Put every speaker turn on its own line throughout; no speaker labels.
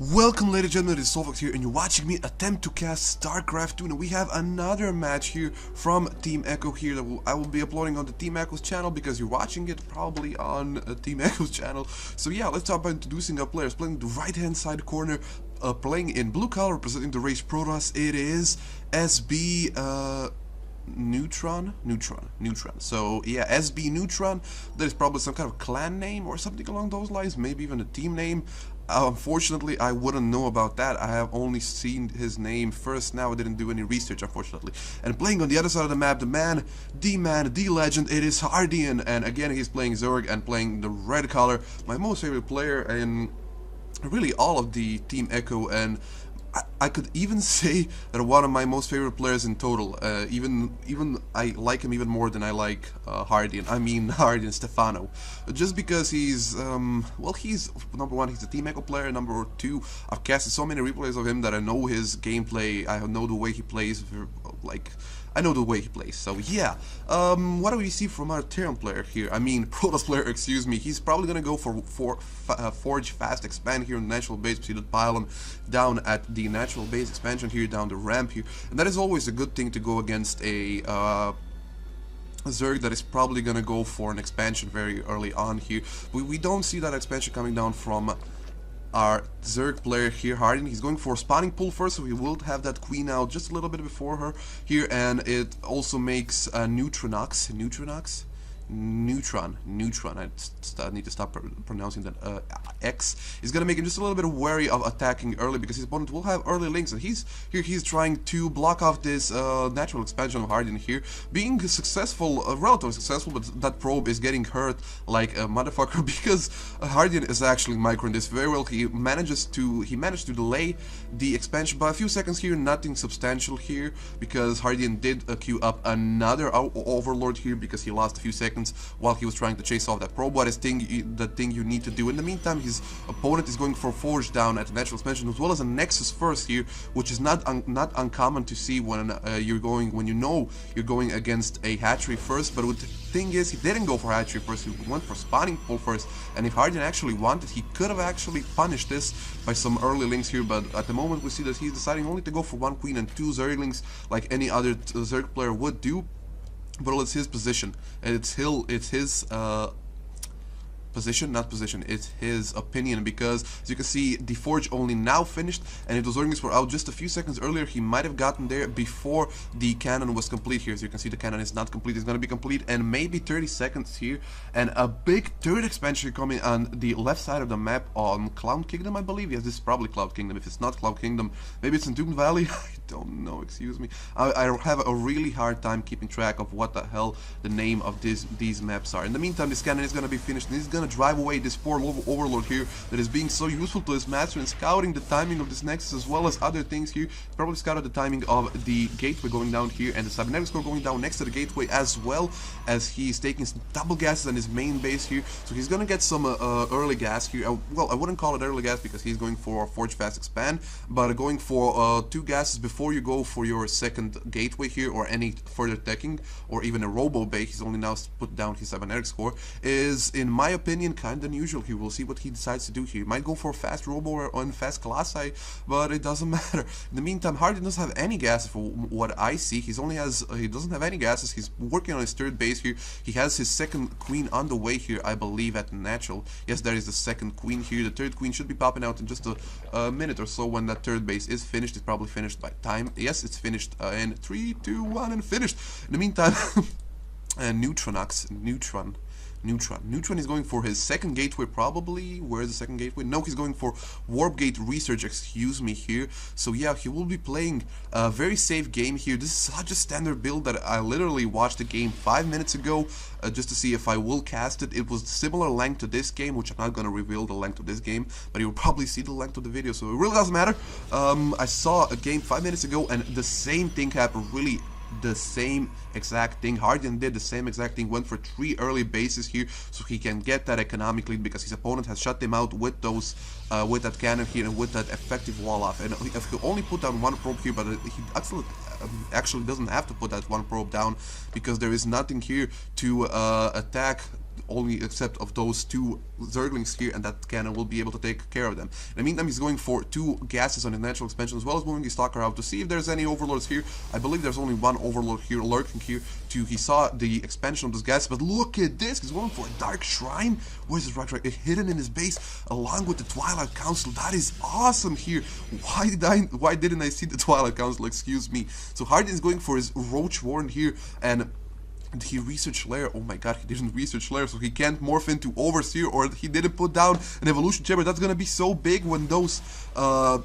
Welcome, ladies and gentlemen, it is Solvox here, and you're watching me attempt to cast StarCraft II. Now we have another match here from Team Echo here that I will be uploading on the Team Echo's channel because you're watching it probably on Team Echo's channel. So yeah, let's start by introducing our players. Playing the right-hand side corner, playing in blue color, representing the race Protoss, it is SB... Neutron. So yeah, SB Neutron. That is probably some kind of clan name or something along those lines. Maybe even a team name. Unfortunately, I wouldn't know about that. I have only seen his name first now. I didn't do any research, unfortunately. And playing on the other side of the map, the legend, it is HORDEon. And again, he's playing Zerg and playing the red color. My most favorite player in really all of the Team Echo, and I could even say that one of my most favorite players in total. Even I like him even more than I like HORDEon. I mean HORDEon Stefano, just because he's well, he's number one. He's a Team Echo player. Number two, I've casted so many replays of him that I know his gameplay. I know the way he plays. Like, I know the way he plays. So yeah, what do we see from our Terran player here? I mean Protoss player, excuse me. He's probably gonna go for Forge Fast Expand here in the natural base. See the pylon down at the natural base expansion here, down the ramp here, and that is always a good thing to go against a Zerg that is probably gonna go for an expansion very early on here. We don't see that expansion coming down from our Zerg player here, HORDEon. He's going for spawning pool first, so he will have that queen out just a little bit before her here, and it also makes Neutron. I need to stop pronouncing that. X is gonna make him just a little bit wary of attacking early because his opponent will have early links, and he's trying to block off this natural expansion of HORDEon here, being successful, relatively successful, but that probe is getting hurt like a motherfucker because HORDEon is actually microing this very well. He managed to delay the expansion by a few seconds here, nothing substantial here, because HORDEon did queue up another overlord here because he lost a few seconds while he was trying to chase off that probe. What is the thing you need to do? In the meantime, his opponent is going for Forge down at the natural expansion as well as a Nexus first here, which is not uncommon to see when you're going against a hatchery first. But the thing is, he didn't go for hatchery first. He went for spawning pool first. And if HORDEon actually wanted, he could have actually punished this by some early links here. But at the moment, we see that he's deciding only to go for one queen and two Zerglings like any other Zerg player would do. But it's his position, and it's his position, not position, it's his opinion, because as you can see, the Forge only now finished, and if those Zerglings were out just a few seconds earlier, he might have gotten there before the cannon was complete here. As you can see, the cannon is not complete. It's going to be complete in maybe 30 seconds here, and a big third expansion coming on the left side of the map on Cloud Kingdom, I believe. Yes, this is probably Cloud Kingdom. If it's not Cloud Kingdom, maybe it's in Doomed Valley. I don't know, excuse me. I have a really hard time keeping track of what the hell the name of these maps are. In the meantime, this cannon is going to be finished, and he's going to drive away this poor overlord here that is being so useful to his master and scouting the timing of this Nexus as well as other things here. Probably scouted the timing of the gateway going down here and the cybernetics core going down next to the gateway, as well as he's taking some double gases on his main base here. So he's gonna get some early gas here. Well, I wouldn't call it early gas because he's going for Forge Fast Expand, but going for 2 gases before you go for your second gateway here or any further teching or even a robo base. He's only now put down his cybernetics core, is in my opinion kind of unusual here. We'll see what he decides to do here. He might go for fast robo or on fast colossi, but it doesn't matter. In the meantime, HORDEon doesn't have any gases for what I see. He doesn't have any gases. He's working on his third base here. He has his second queen on the way here, I believe, at natural. Yes, there is the second queen here. The third queen should be popping out in just a minute or so when that third base is finished. It's probably finished by time. Yes, it's finished in 3, 2, 1 and finished. In the meantime, Neutron is going for his second gateway, probably. Where's the second gateway? No, he's going for Warp Gate Research, excuse me, here. So yeah, he will be playing a very safe game here. This is such a standard build that I literally watched the game 5 minutes ago just to see if I will cast it. It was similar length to this game, which I'm not going to reveal the length of this game, but you will probably see the length of the video, so it really doesn't matter. I saw a game 5 minutes ago, and the same thing happened, really the same exact thing. HORDEon did the same exact thing, went for 3 early bases here so he can get that economic lead because his opponent has shut them out with those with that cannon here and with that effective wall off. And if he only put down 1 probe here, but he actually doesn't have to put that 1 probe down because there is nothing here to attack only except of those 2 Zerglings here, and that cannon will be able to take care of them. In the meantime, he's going for 2 gases on his natural expansion, as well as moving his stalker out to see if there's any overlords here. I believe there's only 1 overlord here lurking here. He saw the expansion of those gases, but look at this, he's going for a Dark Shrine. Where's his Dark Shrine? It's hidden in his base along with the Twilight Council. That is awesome here. Why didn't I see the Twilight Council? Excuse me. So Hardin is going for his Roach Warren here, and he researched Lair. Oh my god, he didn't research Lair, so he can't morph into Overseer, or he didn't put down an Evolution Chamber. That's gonna be so big when those, how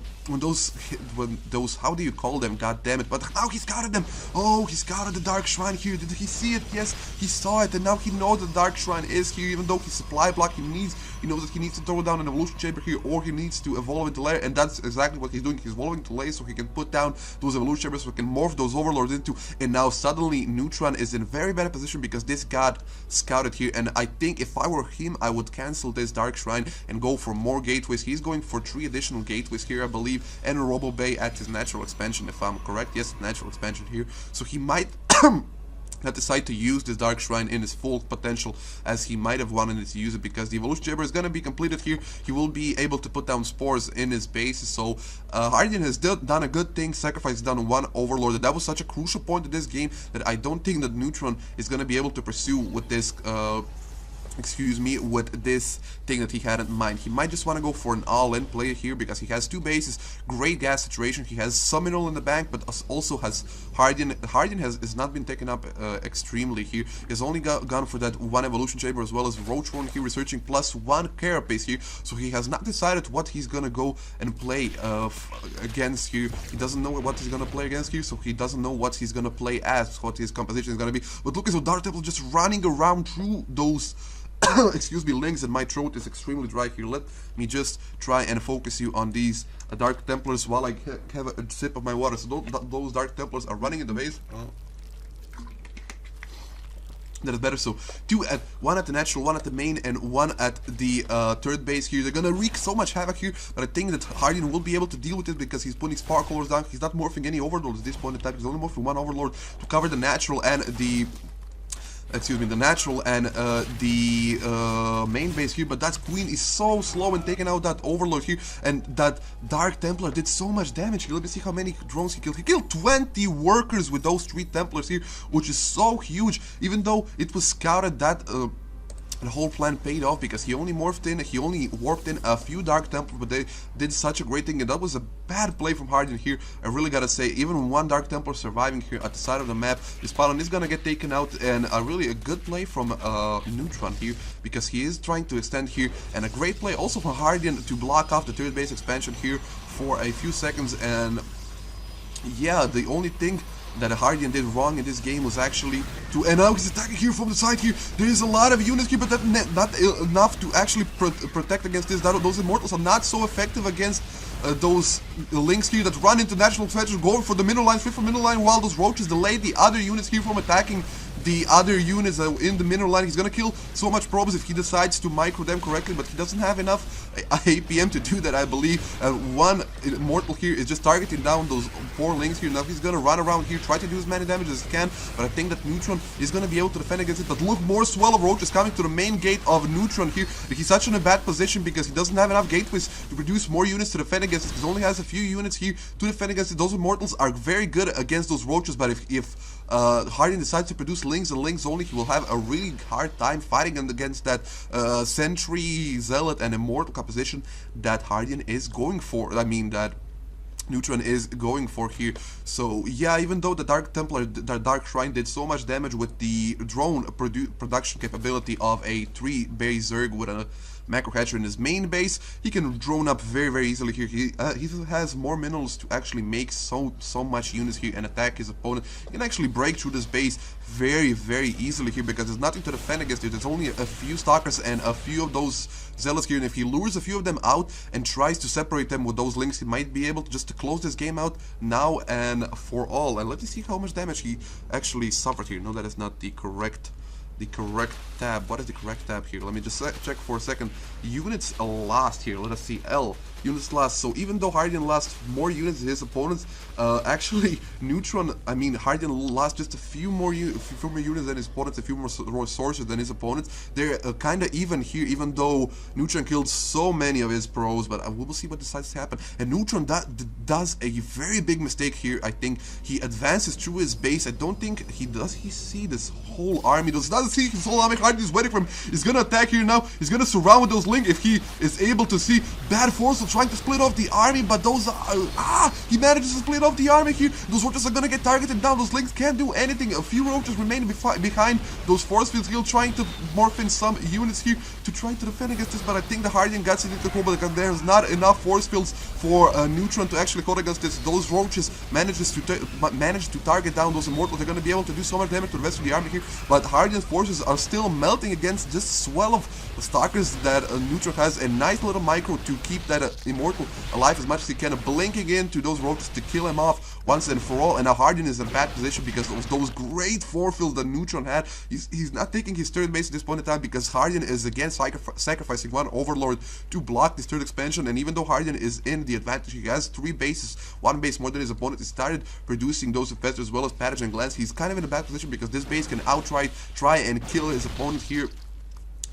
do you call them? God damn it! But now he scouted them. Oh, he scouted the Dark Shrine here. Did he see it? Yes, he saw it, and now he knows the Dark Shrine is here. Even though his supply block, he knows that he needs to throw down an Evolution Chamber here, or he needs to evolve into Lair, and that's exactly what he's doing. He's evolving to Lair so he can put down those Evolution Chambers, so he can morph those Overlords into. And now suddenly Neutron is in very bad position because this got scouted here, and I think if I were him, I would cancel this Dark Shrine and go for more gateways. He's going for 3 additional gateways here, I believe, and a Robo Bay at his natural expansion, if I'm correct. Yes, natural expansion here. So he might not decide to use this Dark Shrine in its full potential as he might have wanted to use it, because the Evolution Chamber is going to be completed here. He will be able to put down spores in his base. So Hardian has done a good thing, sacrificed down 1 Overlord. That was such a crucial point in this game that I don't think that Neutron is going to be able to pursue with this with this thing that he had in mind. He might just want to go for an all-in play here because he has 2 bases, great gas situation, he has some mineral in the bank, but also has Hardian. Hardian has not been taken up extremely here. He's only gone for that 1 Evolution Chamber, as well as Roach Horn here researching, plus 1 Carapace here, so he has not decided what he's gonna go and play against here. He doesn't know what he's gonna play against here, so he doesn't know what he's gonna play as, what his composition is gonna be. But look at so Dark Temple just running around through those excuse me, links, and my throat is extremely dry here. Let me just try and focus you on these Dark Templars while I have a sip of my water. So those Dark Templars are running in the base. That is better. So 1 at the natural, 1 at the main, and 1 at the 3rd base here. They're gonna wreak so much havoc here, but I think that Hardian will be able to deal with it because he's putting Sparklers down. He's not morphing any Overlords at this point in time. He's only morphing 1 Overlord to cover the natural and the main base here. But that Queen is so slow in taking out that Overlord here, and that Dark Templar did so much damage here. Let me see how many drones he killed. He killed 20 workers with those 3 Templars here, which is so huge. Even though it was scouted that the whole plan paid off, because he only warped in a few Dark Templars, but they did such a great thing, and that was a bad play from Hardian here. I really gotta say, even 1 Dark Templar surviving here at the side of the map, this pylon is gonna get taken out, and really a good play from Neutron here, because he is trying to extend here, and a great play also for Hardian to block off the 3rd base expansion here for a few seconds. And yeah, the only thing that Hardian did wrong in this game was actually to, and now he's attacking here from the side here. There is a lot of units here, but that's not enough to actually protect against this. Those Immortals are not so effective against those links here that run into natural expansion, going for the middle line, straight from middle line, while those roaches delay the other units here from attacking the other units in the mineral line. He's gonna kill so much probes if he decides to micro them correctly, but he doesn't have enough APM to do that, I believe. 1 Immortal here is just targeting down those 4 links here. Now he's gonna run around here, try to do as many damage as he can, but I think that Neutron is gonna be able to defend against it. But look, more swell of roaches coming to the main gate of Neutron here. He's such in a bad position because he doesn't have enough gateways to produce more units to defend against it. He only has a few units here to defend against it. Those Immortals are very good against those roaches, but if Hardian decides to produce links and links only, he will have a really hard time fighting against that Sentry, Zealot, and Immortal composition that Hardian is going for. I mean, that Neutron is going for here. So yeah, even though the Dark Templar, the Dark Shrine did so much damage with the drone production capability of a 3-base Zerg with a Macro Hatcher in his main base, he can drone up very easily here. He has more minerals to actually make so much units here and attack his opponent. He can actually break through this base very easily here because there's nothing to defend against it. There's only a few Stalkers and a few of those Zealots here, and if he lures a few of them out and tries to separate them with those links, he might be able to just close this game out now and for all. And let me see how much damage he actually suffered here. No, that is not the correct the correct tab. What is the correct tab here? Let me just check for a second. Units lost here. Let us see. L. Units lost. So even though Hordeon lost more units than his opponents, actually Hordeon lost just a few more units than his opponents, a few more resources than his opponents. They're kind of even here, even though Neutron killed so many of his pros. But we will see what decides to happen. And Neutron does a very big mistake here. I think he advances through his base. I don't think he does. He see this whole army. Does not see his whole army. Hordeon is waiting for him. He's gonna attack here now. He's gonna surround with those link if he is able to see. Bad force of trying to split off the army, but those he manages to split off the army here. Those roaches are gonna get targeted down. Those links can't do anything. A few roaches remain behind those force fields. He'll trying to morph in some units here to try to defend against this, but I think the Hordeon gets it into trouble because there's not enough force fields for Neutron to actually code against this. Those roaches manage to target down those immortals. They're gonna be able to do so much damage to the rest of the army here, but Hordeon's forces are still melting against this swell of stalkers that Neutron has. A nice little micro to keep that immortal alive as much as he can, blinking into those roaches to kill him off once and for all. And now Hordeon is in a bad position because those great force fields that Neutron had, he's not taking his third base at this point in time because Hordeon is again sacrificing one overlord to block this third expansion. And even though Hordeon is in the advantage, he has 3 bases, 1 base more than his opponent. He started producing those infestors as well as pathogen glands. He's kind of in a bad position because this base can outright try and kill his opponent here.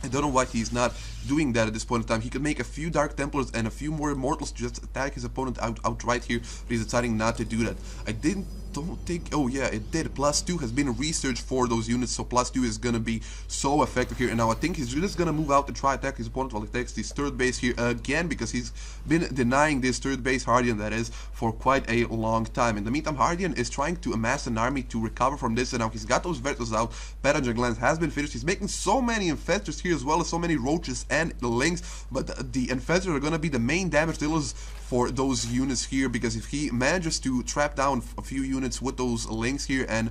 I don't know why he's not doing that at this point in time. He could make a few Dark Templars and a few more Immortals to just attack his opponent outright here, but he's deciding not to do that. Don't think, oh yeah, it did. +2 has been researched for those units, so +2 is gonna be so effective here. And now I think he's just gonna move out to try attack his opponent while he takes this third base here again, because he's been denying this third base, Hordeon that is, for quite a long time. In the meantime, Hordeon is trying to amass an army to recover from this, and now he's got those vessels out. Pathogen Glands has been finished. He's making so many infestors here as well as so many roaches and lynx, but the infestors are gonna be the main damage dealers for those units here, because if he manages to trap down a few units with those links here and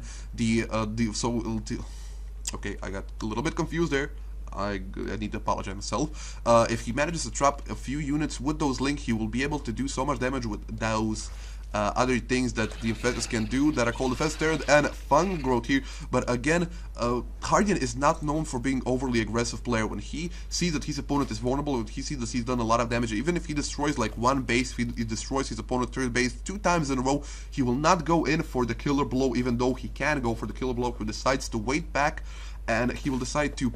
okay, I got a little bit confused there. I need to apologize myself. If he manages to trap a few units with those links, he will be able to do so much damage with those other things that the infestors can do that are called infestor and fung growth here. But again, Hordeon is not known for being overly aggressive player. When he sees that his opponent is vulnerable, when he sees that he's done a lot of damage, even if he destroys like one base, if he destroys his opponent's third base 2 times in a row, he will not go in for the killer blow, even though he can go for the killer blow. He decides to wait back, and he will decide to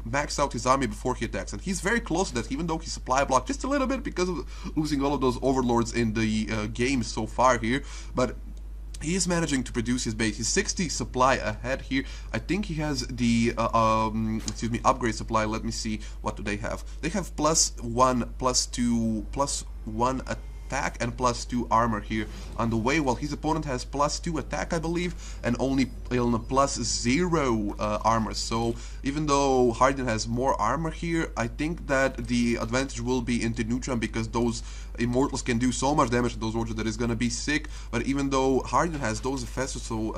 max out his army before he attacks. And he's very close to that, even though he supply blocked just a little bit because of losing all of those overlords in the game so far here. But he is managing to produce his base. He's 60 supply ahead here. I think he has the upgrade supply. Let me see, what do they have? They have +1, +2, +1 attack and +2 armor here on the way, while his opponent has +2 attack, I believe, and only +0 armor. So even though Hordeon has more armor here, I think that the advantage will be into Neutron, because those immortals can do so much damage to those roaches that is gonna be sick. But even though Hordeon has those infestors, so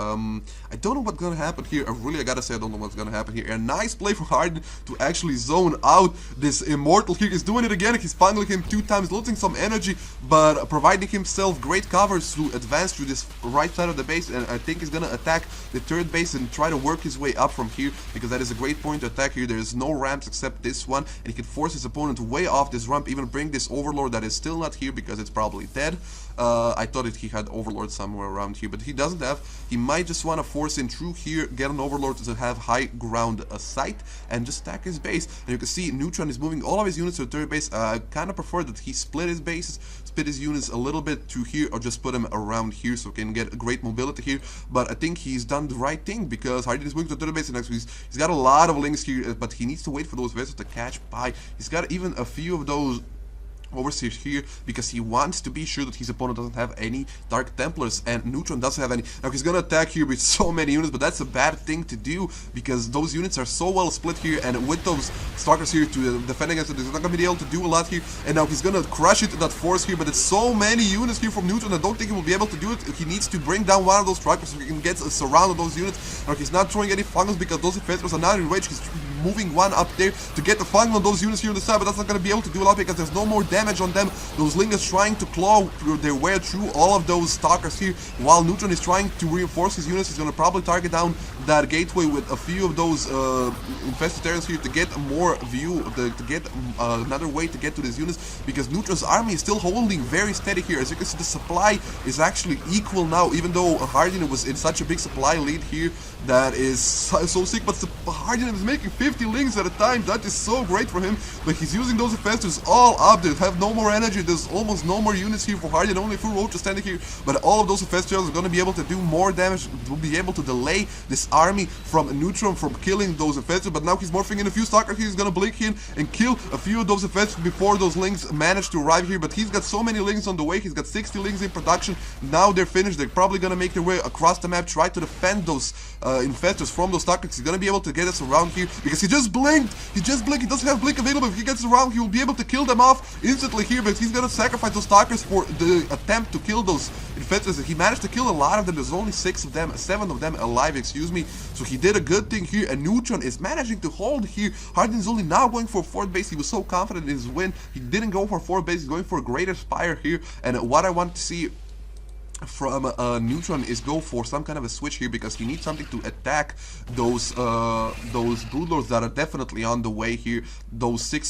I don't know what's gonna happen here. I gotta say I don't know what's gonna happen here. A nice play for Hordeon to actually zone out this immortal here. He's doing it again. He's funneling him 2 times, losing some energy, but providing himself great covers to advance through this right side of the base. And I think he's gonna attack the third base and try to work his way up from here, because that is a great point to attack here. There is no ramps except this one, and he can force his opponent way off this ramp, even bring this overlord that is still not here because it's probably dead. I thought that he had overlord somewhere around here, but he doesn't have. He might just want to force in through here, get an overlord to have high ground sight, and just attack his base. And you can see Neutron is moving all of his units to the third base. I kind of prefer that he split his bases, split his units a little bit to here, or just put them around here so he can get great mobility here. But I think he's done the right thing, because Hordeon is moving to the third base, and he's got a lot of links here, but he needs to wait for those vessels to catch by. He's got even a few of those overseers here, because he wants to be sure that his opponent doesn't have any Dark Templars, and Neutron doesn't have any. Now he's gonna attack here with so many units, but that's a bad thing to do, because those units are so well split here, and with those Stalkers here to defend against it, he's not gonna be able to do a lot here. And now he's gonna crush it to that force here, but it's so many units here from Neutron. I don't think he will be able to do it. He needs to bring down one of those Stalkers so he can get a surround of those units. Now he's not throwing any fungus because those infestors are not in range. He's moving one up there to get the fungal on those units here on the side, but that's not going to be able to do a lot because there's no more damage on them. Those Lingers trying to claw their way through all of those Stalkers here, while Neutron is trying to reinforce his units. He's going to probably target down that gateway with a few of those infested areas here to get more view, to get another way to get to these units, because Neutron's army is still holding very steady here. As you can see, the supply is actually equal now, even though Hordeon was in such a big supply lead here. That is so sick, but Hordeon is making 50 lings at a time. That is so great for him, but he's using those infestors all up. They have no more energy. There's almost no more units here for Hordeon, only full Roach standing here, but all of those infestors are going to be able to do more damage, will be able to delay this army from Neutron from killing those infestors. But now he's morphing in a few Stalkers here. He's going to blink in and kill a few of those infestors before those lings manage to arrive here, but he's got so many lings on the way. He's got 60 lings in production. Now they're finished. They're probably going to make their way across the map, try to defend those infestors from those Stalkers. He's going to be able to get us around here because he just blinked. He doesn't have blink available. If he gets around, he will be able to kill them off instantly here, but he's going to sacrifice those Stalkers for the attempt to kill those infestors. He managed to kill a lot of them. There's only 7 of them alive, excuse me. So he did a good thing here, and Neutron is managing to hold here. Hordeon is only now going for 4th base. He was so confident in his win. He didn't go for 4th base. He's going for a Greater Spire here, and what I want to see from Neutron is go for some kind of a switch here, because he needs something to attack those broodlords that are definitely on the way here. Those 8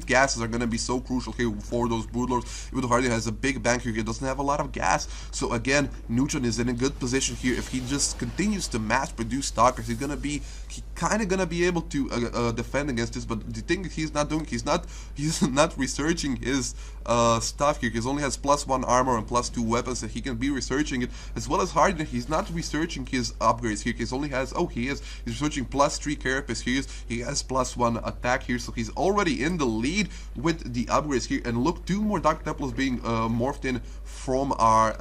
gases are going to be so crucial here for those broodlords. Even though Hordeon has a big bank here, he doesn't have a lot of gas. So again, Neutron is in a good position here. If he just continues to mass produce Stalkers, he's kind of gonna be able to defend against this. But the thing he's not doing, he's not researching his stuff here. He only has +1 armor and +2 weapons, and he can be researching it as well as Hordeon. He's not researching his upgrades here. He only has he's researching +3 carapace here. He has +1 attack here, so he's already in the lead with the upgrades here. And look, 2 more Dark Templars being morphed in from our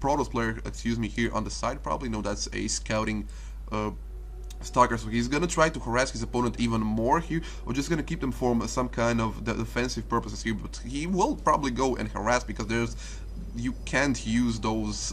Protoss player, excuse me, here on the side. Probably no, that's a scouting Stalker, so he's gonna try to harass his opponent even more here. We're just gonna keep them from some kind of defensive purposes here, but he will probably go and harass, because you can't use those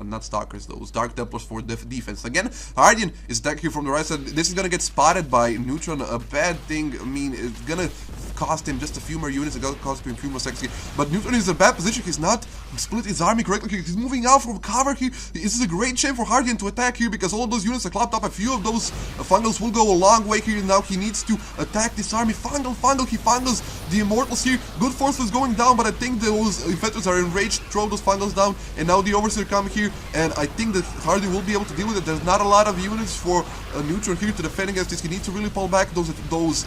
not Stalkers, those Dark Templars for defense. Again, Hordeon is back here from the right side. This is gonna get spotted by Neutron. A bad thing. I mean, it's gonna cost him just a few more units. It's gonna cost him a few more seconds here. But Neutron is in a bad position. He's not split his army correctly here. He's moving out from cover here. This is a great chance for Hordeon to attack here, because all of those units are clapped up. A few of those fungals will go a long way here. Now he needs to attack this army. Fungal. He fungals the Immortals here. Good force is going down, but I think those infectors are enraged. Throw those fungals down, and now the Overseer come here, and I think that Hordeon will be able to deal with it. There's not a lot of units for Neutron here to defend against this. He needs to really pull back. Those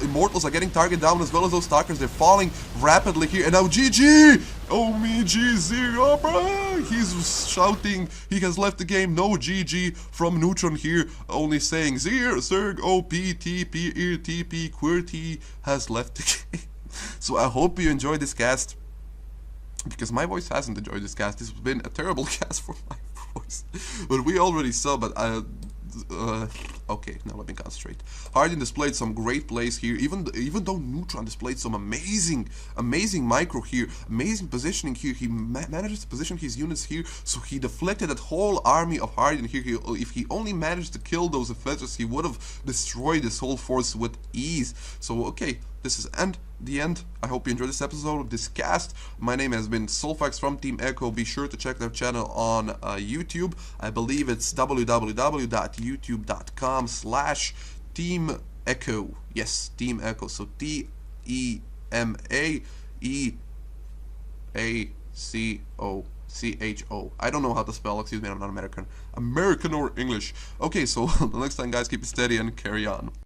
Immortals are getting targeted down, as well as those Stalkers. They're falling rapidly here, and now GG! Oh me G0, bro! He's shouting. He has left the game. No GG from Neutron here, only saying Zir, Zerg, OP, TP, ER, TP, QWERTY has left the game. So I hope you enjoyed this cast, because my voice hasn't enjoyed this cast. This has been a terrible cast for my voice, but we already saw. But okay, now let me concentrate. Hordeon displayed some great plays here, even though Neutron displayed some amazing micro here, amazing positioning here. He manages to position his units here, so he deflected that whole army of Hordeon here. If he only managed to kill those infestors, he would have destroyed this whole force with ease. So okay, this is the end. I hope you enjoyed this episode of this cast. My name has been Solfax from Team Echo. Be sure to check their channel on YouTube. I believe it's www.youtube.com/Team Echo. Yes, Team Echo. So TEMAEACHO. I don't know how to spell. Excuse me, I'm not American or English. Okay, so the next time, guys, keep it steady and carry on.